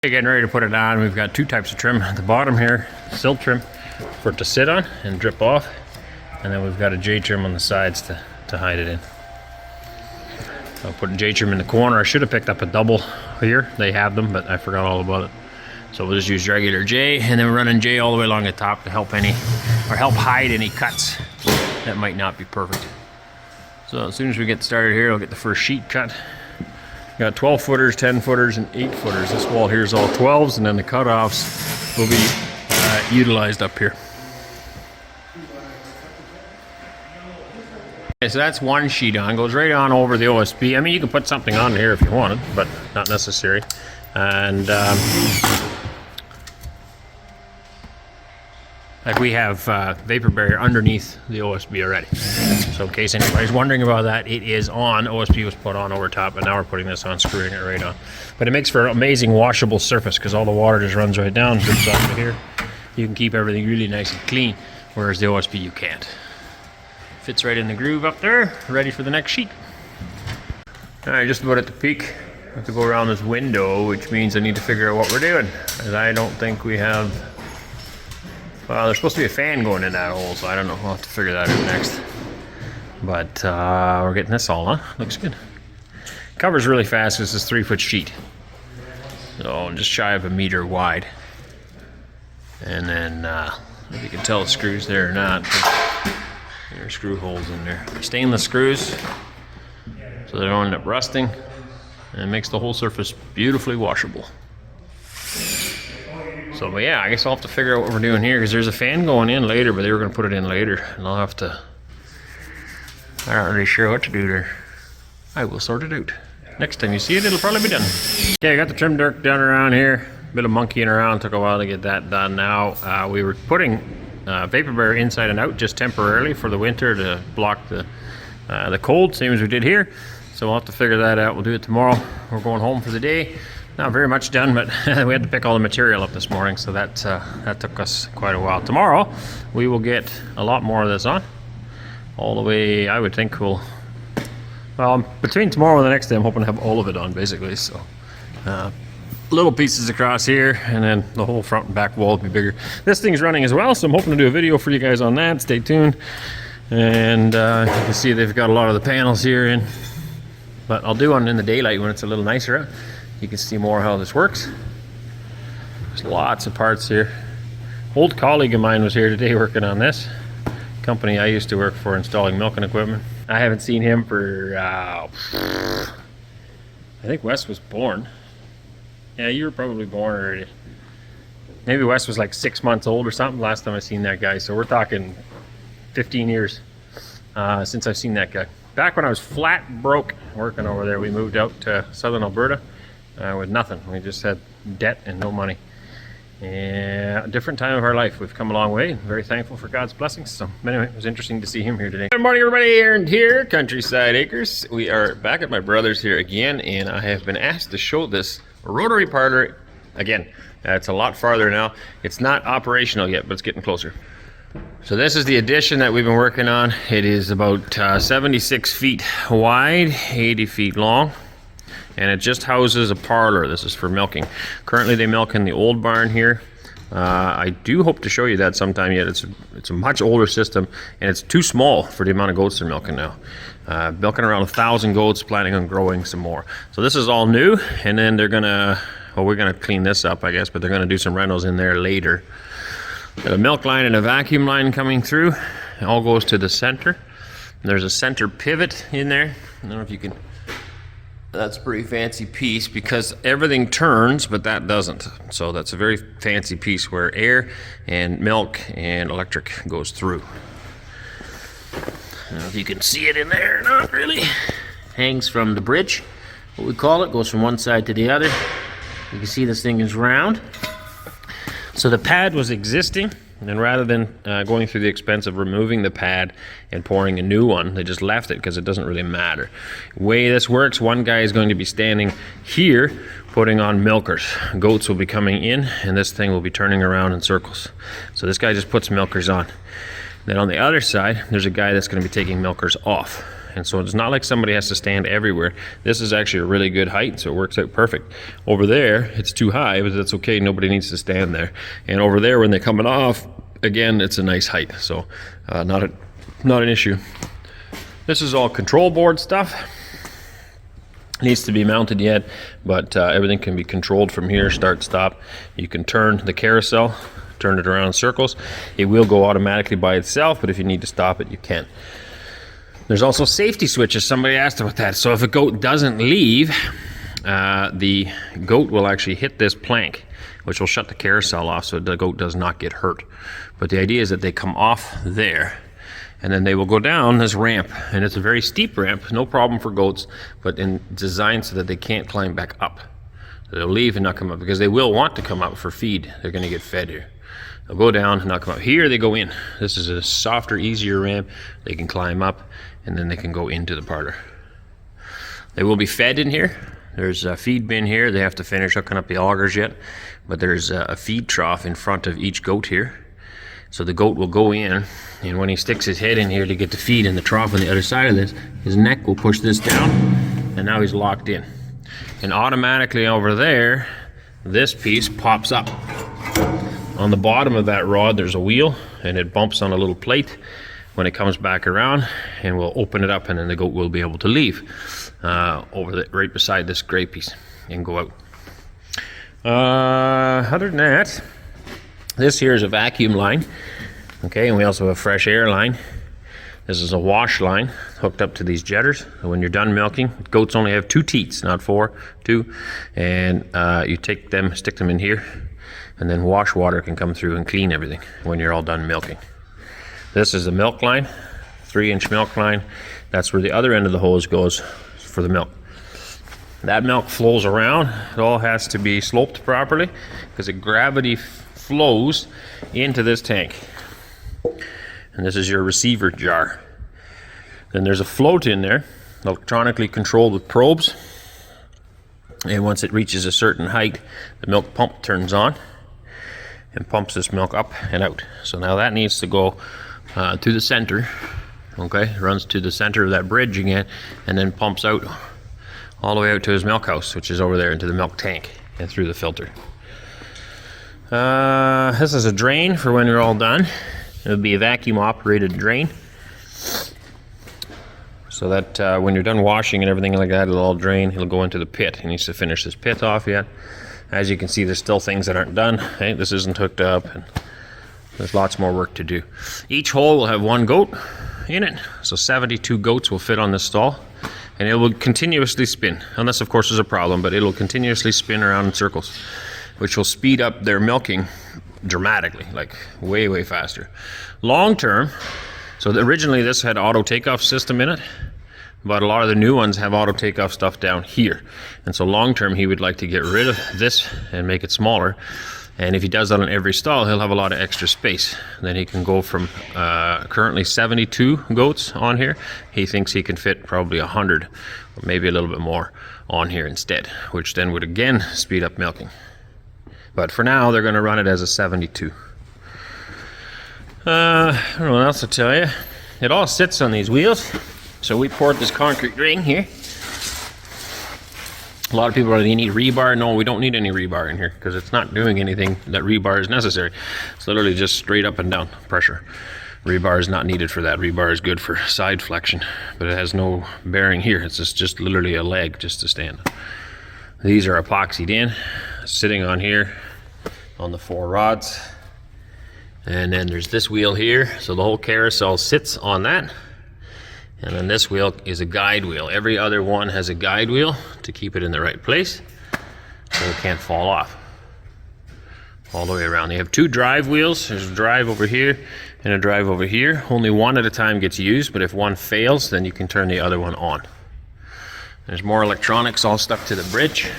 Getting ready to put it on. We've got two types of trim at the bottom here, silk trim for it to sit on and drip off, and then we've got a J trim on the sides to hide it in. I'll put J trim in the corner. I should have picked up a double here. They have them, but I forgot all about it. So we'll just use regular J, and then we're running J all the way along the top to help hide any cuts that might not be perfect. So as soon as we get started here, I'll get the first sheet cut. Got 12 footers, 10 footers, and 8 footers. This wall here is all 12s, and then the cutoffs will be utilized up here. Okay, so that's one sheet on. Goes right on over the OSB. I mean, you can put something on here if you wanted, but not necessary. And like we have vapor barrier underneath the OSB already. So in case anybody's wondering about that, it is on. OSB was put on over top, and now we're putting this on, screwing it right on. But it makes for an amazing washable surface because all the water just runs right down, drips off of here. You can keep everything really nice and clean, whereas the OSB you can't. Fits right in the groove up there, ready for the next sheet. All right, just about at the peak. I have to go around this window, which means I need to figure out what we're doing, as I don't think we have. Well, there's supposed to be a fan going in that hole, so I don't know. We'll have to figure that out next. But we're getting this all, huh? Looks good. Covers really fast. This is 3-foot sheet, so just shy of 1 meter wide. And then, if you can tell the screws there or not, there are screw holes in there. Stainless screws, so they don't end up rusting, and it makes the whole surface beautifully washable. So, but yeah, I guess I'll have to figure out what we're doing here, because there's a fan going in later, but they were going to put it in later, and I'll have to. I'm not really sure what to do there. I will sort it out. Next time you see it, it'll probably be done. Okay, I got the trim dirt down around here. Bit of monkeying around, took a while to get that done. Now we were putting vapor barrier inside and out just temporarily for the winter to block the cold, same as we did here. So we'll have to figure that out. We'll do it tomorrow. We're going home for the day. Not very much done, but we had to pick all the material up this morning, so that took us quite a while. Tomorrow we will get a lot more of this on. All the way, I would think well, between tomorrow and the next day, I'm hoping to have all of it on, basically. So, little pieces across here, and then the whole front and back wall will be bigger. This thing's running as well, so I'm hoping to do a video for you guys on that. Stay tuned. And you can see they've got a lot of the panels here in, but I'll do one in the daylight when it's a little nicer out. You can see more how this works. There's lots of parts here. Old colleague of mine was here today working on this. Company I used to work for installing milking equipment. I haven't seen him for I think Wes was born. Yeah, you were probably born already. Maybe Wes was like 6 months old or something last time I seen that guy. So we're talking 15 years since I've seen that guy. Back when I was flat broke working over there, we moved out to southern Alberta with nothing. We just had debt and no money. Yeah, a different time of our life. We've come a long way. Very thankful for God's blessings. So anyway, it was interesting to see him here today. Good morning, everybody. Arend here, Countryside Acres. We are back at my brother's here again, and I have been asked to show this rotary parlor again. It's a lot farther now. It's not operational yet, but it's getting closer. So this is the addition that we've been working on. It is about 76 feet wide, 80 feet long. And it just houses a parlor. This is for milking. Currently they milk in the old barn here. I do hope to show you that sometime yet. It's a much older system, and it's too small for the amount of goats they're milking now. Milking around 1,000 goats, planning on growing some more. So this is all new, and then they're gonna, well, we're gonna clean this up, I guess, but they're gonna do some rentals in there later. Got a milk line and a vacuum line coming through. It all goes to the center. There's a center pivot in there. I don't know if you can. That's a pretty fancy piece because everything turns, but that doesn't. So that's a very fancy piece where air and milk and electric goes through. I don't know if you can see it in there or not really. Hangs from the bridge, what we call it, goes from one side to the other. You can see this thing is round. So the pad was existing, and rather than going through the expense of removing the pad and pouring a new one, they just left it because it doesn't really matter. The way this works, one guy is going to be standing here putting on milkers. Goats will be coming in, and this thing will be turning around in circles. So this guy just puts milkers on. Then on the other side, there's a guy that's going to be taking milkers off. And so it's not like somebody has to stand everywhere. This is actually a really good height, so it works out perfect. Over there, it's too high, but that's okay. Nobody needs to stand there. And over there, when they're coming off, again, it's a nice height. So not an issue. This is all control board stuff. Needs to be mounted yet, but everything can be controlled from here, start, stop. You can turn the carousel, turn it around in circles. It will go automatically by itself, but if you need to stop it, you can. There's also safety switches. Somebody asked about that. So if a goat doesn't leave, the goat will actually hit this plank, which will shut the carousel off so the goat does not get hurt. But the idea is that they come off there, and then they will go down this ramp, and it's a very steep ramp, no problem for goats, but designed so that they can't climb back up. They'll leave and not come up, because they will want to come up for feed. They're going to get fed here. They'll go down and not come up. Here they go in. This is a softer, easier ramp. They can climb up, and then they can go into the parlor. They will be fed in here. There's a feed bin here. They have to finish hooking up the augers yet, but there's a feed trough in front of each goat here. So the goat will go in, and when he sticks his head in here to get the feed in the trough on the other side of this, his neck will push this down, and now he's locked in. And automatically over there, this piece pops up. On the bottom of that rod, there's a wheel, and it bumps on a little plate when it comes back around, and we'll open it up, and then the goat will be able to leave right beside this gray piece and go out. Other than that, this here is a vacuum line, okay, and we also have a fresh air line. This is a wash line hooked up to these jetters. So when you're done milking, goats only have 2 teats, not 4, 2, and you take them, stick them in here, and then wash water can come through and clean everything when you're all done milking. This is the milk line, 3-inch milk line. That's where the other end of the hose goes for the milk. That milk flows around. It all has to be sloped properly because the gravity flows into this tank. And this is your receiver jar. Then there's a float in there, electronically controlled with probes. And once it reaches a certain height, the milk pump turns on and pumps this milk up and out. So now that needs to go to the center. Okay, it runs to the center of that bridge again, and then pumps out all the way out to his milk house, which is over there into the milk tank and through the filter. This is a drain for when you're all done. It would be a vacuum operated drain, so that when you're done washing and everything like that, it'll all drain. It'll go into the pit. He needs to finish this pit off yet. As you can see, there's still things that aren't done. Hey, this isn't hooked up, and there's lots more work to do. Each hole will have 1 goat in it, so 72 goats will fit on this stall, and it will continuously spin, unless of course there's a problem, but it'll continuously spin around in circles, which will speed up their milking dramatically, like way faster. Long term, so originally this had auto takeoff system in it, but a lot of the new ones have auto takeoff stuff down here. And so long term, he would like to get rid of this and make it smaller. And if he does that on every stall, he'll have a lot of extra space. Then he can go from currently 72 goats on here. He thinks he can fit probably 100, or maybe a little bit more on here instead, which then would again speed up milking. But for now, they're going to run it as a 72. I don't know what else to tell you. It all sits on these wheels. So we poured this concrete ring here. A lot of people are, you need rebar. No, we don't need any rebar in here because it's not doing anything that rebar is necessary. It's literally just straight up and down pressure. Rebar is not needed for that. Rebar is good for side flexion, but it has no bearing here. It's just literally a leg just to stand. These are epoxied in, sitting on here on the 4 rods. And then there's this wheel here. So the whole carousel sits on that. And then this wheel is a guide wheel. Every other one has a guide wheel to keep it in the right place so it can't fall off all the way around. They have 2 drive wheels. There's a drive over here and a drive over here. Only one at a time gets used, but if one fails, then you can turn the other one on. There's more electronics all stuck to the bridge.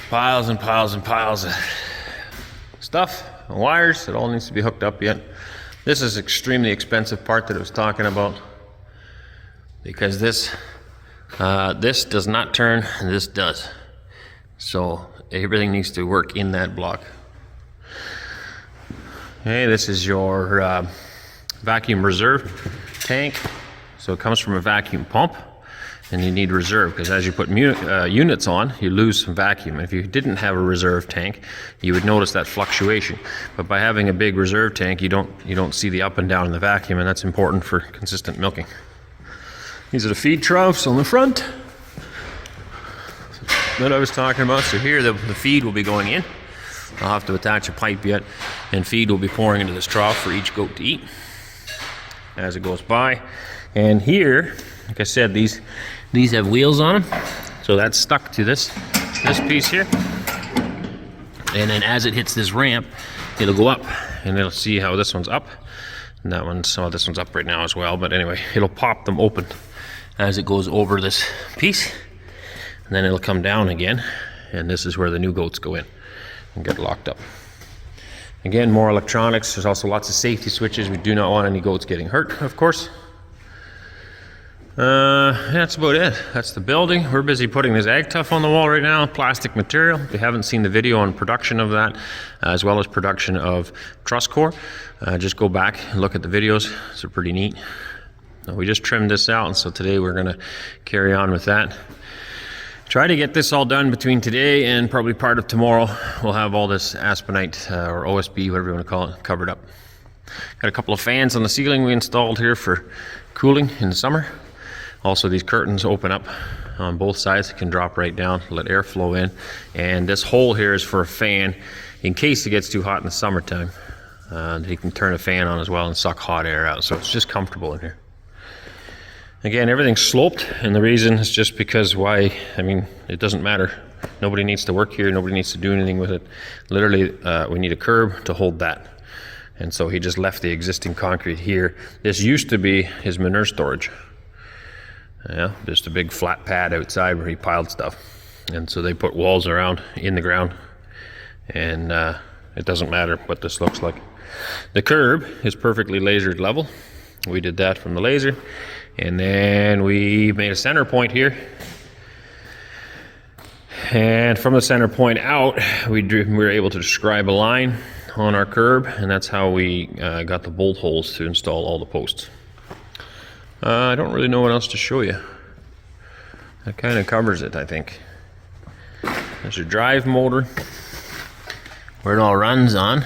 Piles and piles and piles of stuff and wires. It all needs to be hooked up yet. This is extremely expensive part that I was talking about, because this does not turn and this does. So everything needs to work in that block. Okay, this is your vacuum reserve tank. So it comes from a vacuum pump, and you need reserve, because as you put units on, you lose some vacuum. And if you didn't have a reserve tank, you would notice that fluctuation. But by having a big reserve tank, you don't see the up and down in the vacuum, and that's important for consistent milking. These are the feed troughs on the front that I was talking about. So here the feed will be going in. I'll have to attach a pipe yet, and feed will be pouring into this trough for each goat to eat as it goes by. And here, like I said, these have wheels on them, so that's stuck to this piece here. And then as it hits this ramp, it'll go up, and it'll see how this one's up, and that one's, oh, this one's up right now as well. But anyway, it'll pop them open as it goes over this piece, and then it'll come down again, and this is where the new goats go in and get locked up. Again, more electronics. There's also lots of safety switches. We do not want any goats getting hurt, of course. That's about it. That's the building. We're busy putting this egg tuff on the wall right now, plastic material. If you haven't seen the video on production of that, as well as production of truss core, just go back and look at the videos. They're pretty neat. We just trimmed this out, and so today we're going to carry on with that. Try to get this all done between today and probably part of tomorrow. We'll have all this aspenite or OSB, whatever you want to call it, covered up. Got a couple of fans on the ceiling we installed here for cooling in the summer. Also, these curtains open up on both sides. It can drop right down, let air flow in. And this hole here is for a fan in case it gets too hot in the summertime. You can turn a fan on as well and suck hot air out. So it's just comfortable in here. Again, everything's sloped, and the reason is just because it doesn't matter. Nobody needs to work here. Nobody needs to do anything with it. Literally, we need a curb to hold that. And so he just left the existing concrete here. This used to be his manure storage. Yeah, just a big flat pad outside where he piled stuff. And so they put walls around in the ground, and it doesn't matter what this looks like. The curb is perfectly lasered level. We did that from the laser, and then we made a center point here. And from the center point out, we were able to describe a line on our curb, and that's how we got the bolt holes to install all the posts. I don't really know what else to show you. That kind of covers it, I think. There's your drive motor, where it all runs on.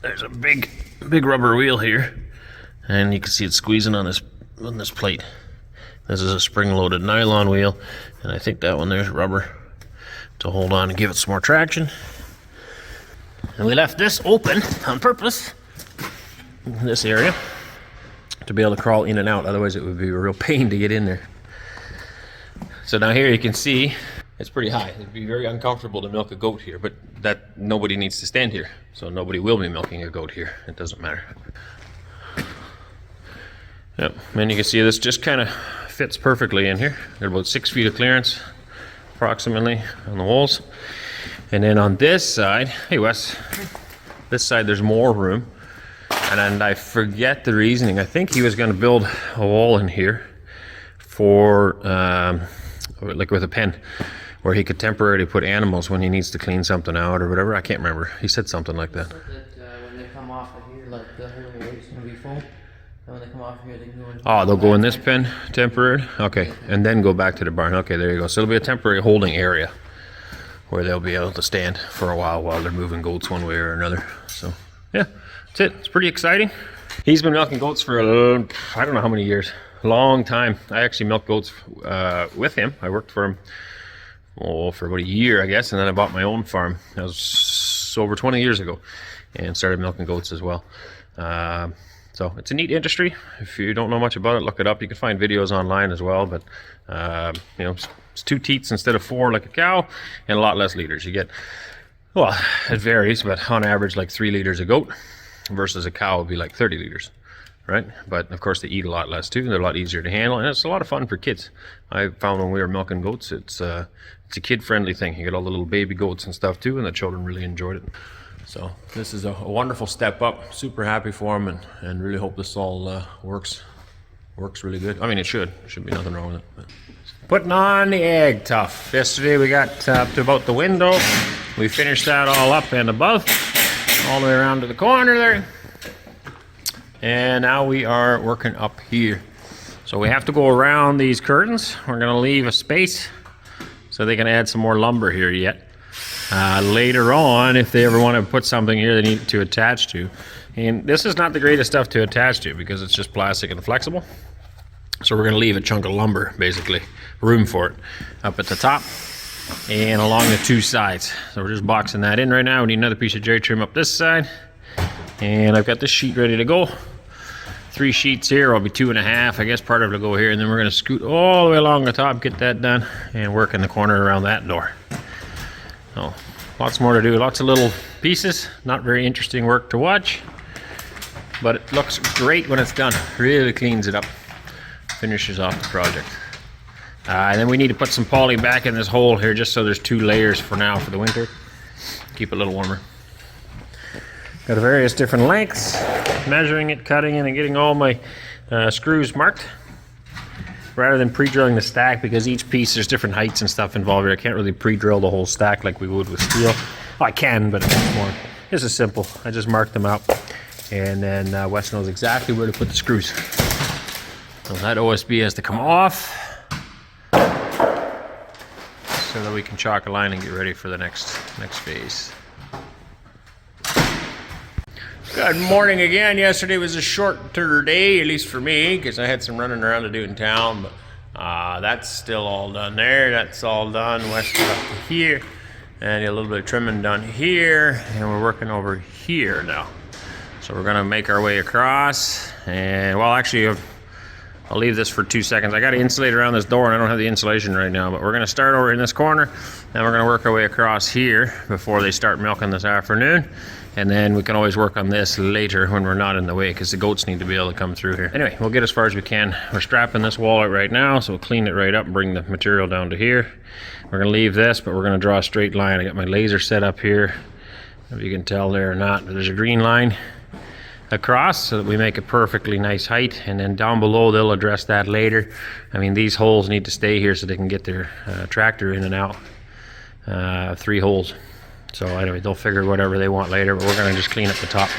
There's a big rubber wheel here, and you can see it squeezing on this plate. This is a spring-loaded nylon wheel, and I think that one there's rubber to hold on and give it some more traction. And we left this open on purpose, in this area, to be able to crawl in and out. Otherwise it would be a real pain to get in there. So now here you can see it's pretty high. It'd be very uncomfortable to milk a goat here, but that nobody needs to stand here, so nobody will be milking a goat here. It doesn't matter. Yep, and you can see this just kind of fits perfectly in here. Got about 6 feet of clearance approximately on the walls. And then on this side, hey Wes, this side there's more room. And I forget the reasoning. I think he was going to build a wall in here for, like with a pen, where he could temporarily put animals when he needs to clean something out or whatever. I can't remember. He said something like that. When they come off of here, like the whole area is going to be full. And when they come off of here, they can go into. Oh, they'll go in this pen, temporary? Okay, and then go back to the barn. Okay, there you go. So it'll be a temporary holding area where they'll be able to stand for a while they're moving goats one way or another. So, yeah. That's it. It's pretty exciting. He's been milking goats for I don't know how many years. A long time. I actually milked goats with him. I worked for him for about a year, I guess, and then I bought my own farm. That was over 20 years ago, and started milking goats as well. So it's a neat industry. If you don't know much about it, look it up. You can find videos online as well, but it's 2 teats instead of 4 like a cow, and a lot less liters. You get, well, it varies, but on average like 3 liters a goat, versus a cow would be like 30 liters, right? But of course they eat a lot less too, and they're a lot easier to handle, and it's a lot of fun for kids. I found when we were milking goats, it's a kid-friendly thing. You get all the little baby goats and stuff too, and the children really enjoyed it. So this is a wonderful step up. Super happy for them, and really hope this all works really good. I mean, it should. There should be nothing wrong with it. But. Putting on the egg tuff. Yesterday we got up to about the window. We finished that all up and above, all the way around to the corner there. And now we are working up here. So we have to go around these curtains. We're gonna leave a space so they can add some more lumber here yet. Later on, if they ever want to put something here they need to attach to. And this is not the greatest stuff to attach to because it's just plastic and flexible. So we're gonna leave a chunk of lumber, basically, room for it, up at the top and along the two sides. So we're just boxing that in right now. We need another piece of jerry trim up this side. And I've got this sheet ready to go. 3 sheets here, I'll be 2.5. I guess part of it will go here, and then we're gonna scoot all the way along the top, get that done, and work in the corner around that door. So, lots more to do, lots of little pieces, not very interesting work to watch, but it looks great when it's done. Really cleans it up, finishes off the project. And then we need to put some poly back in this hole here, just so there's 2 layers for now for the winter. Keep it a little warmer. Got various different lengths, measuring it, cutting it, and getting all my screws marked. Rather than pre-drilling the stack, because each piece there's different heights and stuff involved here. I can't really pre-drill the whole stack like we would with steel. Oh, I can, but it's more. This is simple. I just mark them out, and then Wes knows exactly where to put the screws. So that OSB has to come off, so that we can chalk a line and get ready for the next phase. Good morning again. Yesterday was a shorter day, at least for me, because I had some running around to do in town, but that's still all done there. That's all done west up to here, and a little bit of trimming done here, and we're working over here now. So we're gonna make our way across, and well, actually, I'll leave this for 2 seconds. I got to insulate around this door, and I don't have the insulation right now, but we're gonna start over in this corner, and we're gonna work our way across here before they start milking this afternoon. And then we can always work on this later when we're not in the way, because the goats need to be able to come through here. Anyway, we'll get as far as we can. We're strapping this wall out right now, so we'll clean it right up and bring the material down to here. We're gonna leave this, but we're gonna draw a straight line. I got my laser set up here. If you can tell there or not, but there's a green line across so that we make a perfectly nice height, and then down below they'll address that later. I mean, these holes need to stay here so they can get their tractor in and out. 3 holes. So anyway, they'll figure whatever they want later, but we're gonna just clean up the top.